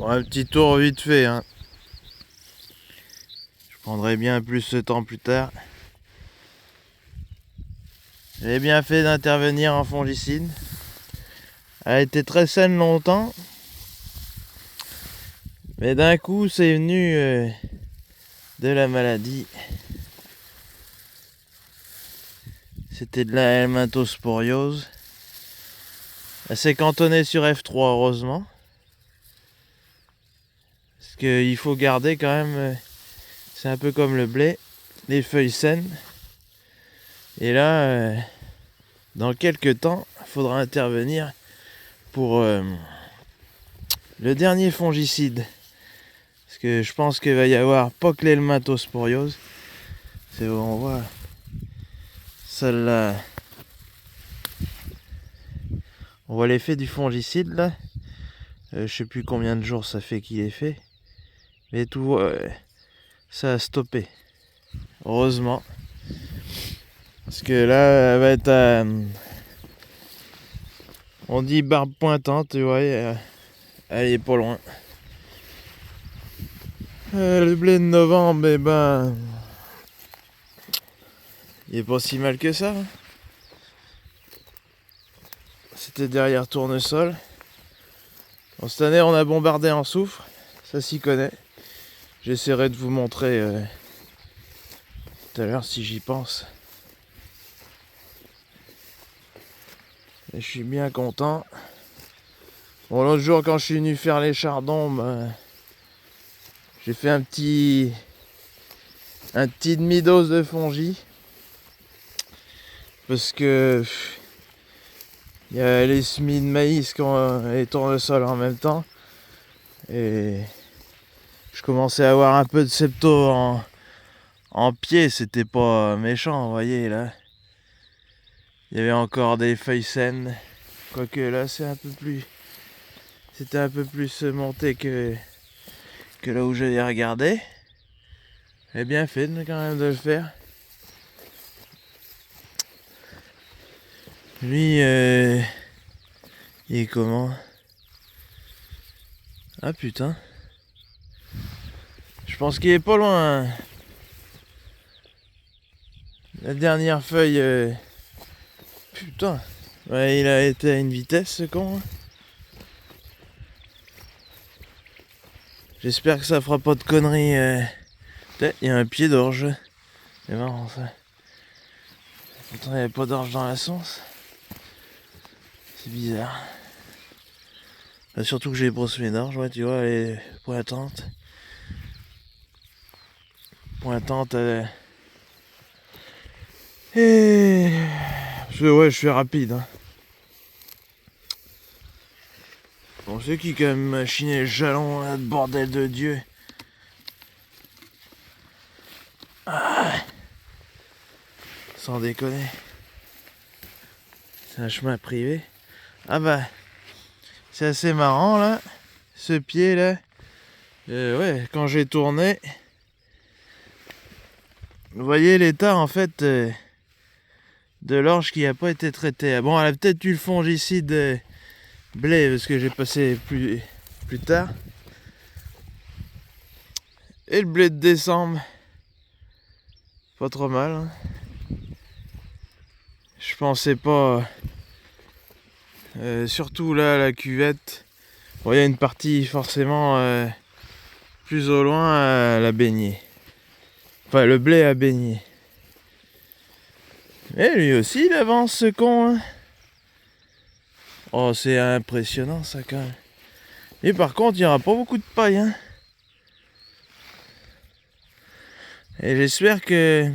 Bon, un petit tour vite fait, hein. Je prendrai bien plus de temps plus tard. J'ai bien fait d'intervenir en fongicide. Elle a été très saine longtemps. Mais d'un coup, c'est venu de la maladie. C'était de la helminthosporiose. Elle s'est cantonnée sur F3, heureusement. Parce qu'il faut garder quand même, c'est un peu comme le blé, les feuilles saines. Et là, dans quelques temps, il faudra intervenir pour le dernier fongicide. Parce que je pense qu'il va y avoir pas que l'helminthosporiose. C'est où on voit celle-là. On voit l'effet du fongicide là. Je sais plus combien de jours ça fait qu'il est fait. Mais tout, ça a stoppé. Heureusement. Parce que là, elle va être à... on dit barbe pointante, tu vois. Elle est pas loin. Le blé de novembre, eh ben... il est pas si mal que ça. C'était derrière tournesol. Bon, cette année, on a bombardé en soufre. Ça s'y connaît. J'essaierai de vous montrer tout à l'heure si j'y pense. Et je suis bien content. Bon, l'autre jour, quand je suis venu faire les chardons, ben, j'ai fait un petit demi-dose de fongi. Parce que il y a les semis de maïs et tournesol en même temps. Et je commençais à avoir un peu de septo en pied. C'était pas méchant, vous voyez là. Il y avait encore des feuilles saines. Quoique là, c'était un peu plus monté que là où j'avais regardé. J'ai bien fait quand même de le faire. Lui, il est comment? Ah putain. Je pense qu'il est pas loin. La dernière feuille... putain. Ouais, il a été à une vitesse ce con. Hein. J'espère que ça fera pas de conneries. Peut-être il y a un pied d'orge. C'est marrant ça. Pourtant il n'y avait pas d'orge dans la sauce. C'est bizarre. Surtout que j'ai brossé mes d'orge, ouais, tu vois, elle est pointante. Pointante, et... ouais, je suis rapide. Hein. Bon, c'est qui quand même machiné le jalon, là, de bordel de Dieu. Ah. Sans déconner. C'est un chemin privé. Ah bah, c'est assez marrant là, ce pied là. Ouais, quand j'ai tourné, vous voyez l'état en fait de l'orge qui n'a pas été traité. Bon, elle a peut-être eu le fongicide blé parce que j'ai passé plus tard. Et le blé de décembre, pas trop mal. Hein. Je pensais pas, surtout là la cuvette. Bon, il y a une partie forcément plus au loin à la baigner. Enfin, le blé à baigner. Et lui aussi, il avance, ce con. Hein. Oh, c'est impressionnant, ça, quand même. Et par contre, il n'y aura pas beaucoup de paille. Hein. Et j'espère que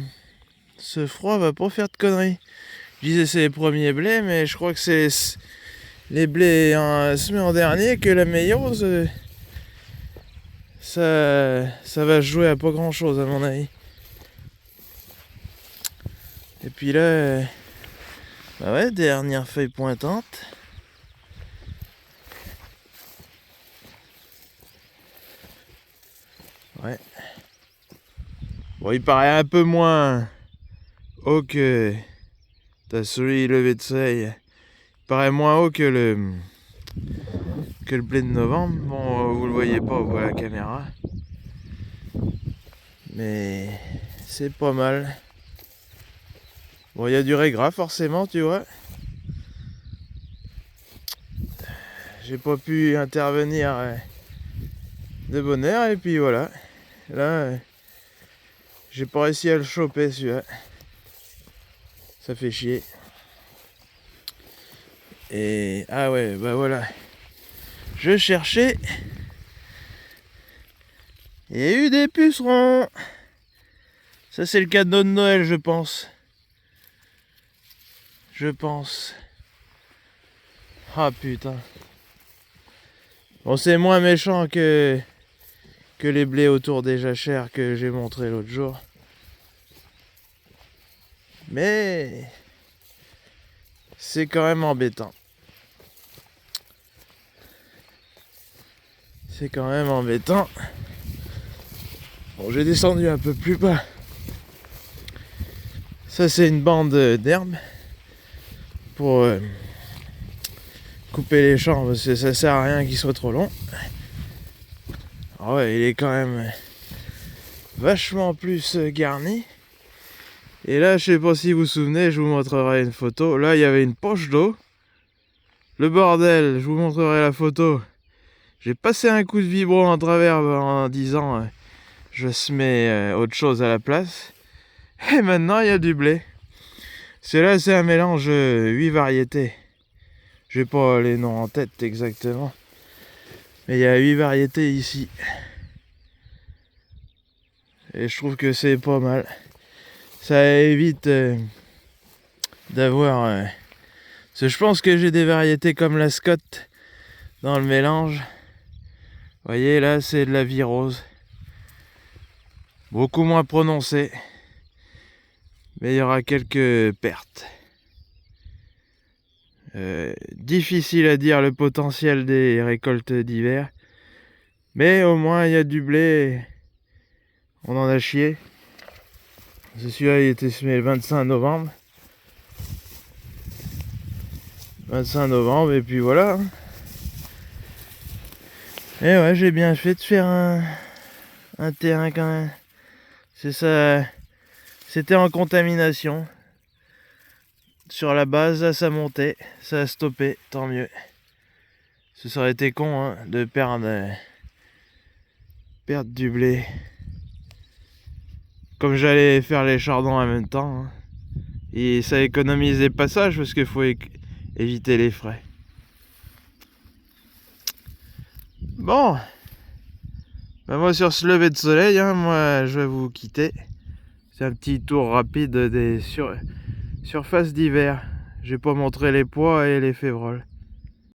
ce froid va pas faire de conneries. Je disais c'est les premiers blés, mais je crois que c'est les blés semés en dernier que la méiose, ça va jouer à pas grand chose, à mon avis. Et puis là, bah ouais, dernière feuille pointante. Ouais. Bon, il paraît un peu moins haut que... T'as celui levé de seuil. Il paraît moins haut que que le blé de novembre. Bon, vous le voyez pas, vous voyez la caméra. Mais c'est pas mal. Bon, il y a du régras forcément, tu vois. J'ai pas pu intervenir de bonne heure et puis voilà. Là, j'ai pas réussi à le choper celui-là. Ça fait chier. Et ah ouais, bah voilà. Je cherchais. Il y a eu des pucerons. Ça c'est le cadeau de Noël, je pense. Je pense. Ah putain. Bon, c'est moins méchant que les blés autour des jachères que j'ai montré l'autre jour. Mais c'est quand même embêtant. C'est quand même embêtant. Bon, j'ai descendu un peu plus bas. Ça, c'est une bande d'herbe pour couper les champs parce que ça sert à rien qu'il soit trop long. Ah ouais, il est quand même vachement plus garni. Et là, je sais pas si vous vous souvenez, je vous montrerai une photo. Là, il y avait une poche d'eau. Le bordel, je vous montrerai la photo. J'ai passé un coup de vibro en travers en disant je se mets autre chose à la place. Et maintenant, il y a du blé. Là, c'est un mélange 8 variétés. J'ai pas les noms en tête exactement. Mais il y a 8 variétés ici. Et je trouve que c'est pas mal. Ça évite d'avoir... parce que je pense que j'ai des variétés comme la Scott dans le mélange. Vous voyez, là, c'est de la vie rose. Beaucoup moins prononcée. Mais il y aura quelques pertes. Difficile à dire le potentiel des récoltes d'hiver. Mais au moins, il y a du blé. On en a chié. Celui-là, il était semé le 25 novembre. 25 novembre, et puis voilà. Et ouais, j'ai bien fait de faire un terrain quand même. C'est ça. C'était en contamination. Sur la base, là, ça montait. Ça a stoppé, tant mieux. Ça aurait été con hein, de perdre du blé. Comme j'allais faire les chardons en même temps. Hein. Et ça économise les passages parce qu'il faut éviter les frais. Bon. Ben moi sur ce lever de soleil, hein, moi je vais vous quitter. C'est un petit tour rapide des surfaces d'hiver. J'ai pas montré les pois et les févroles.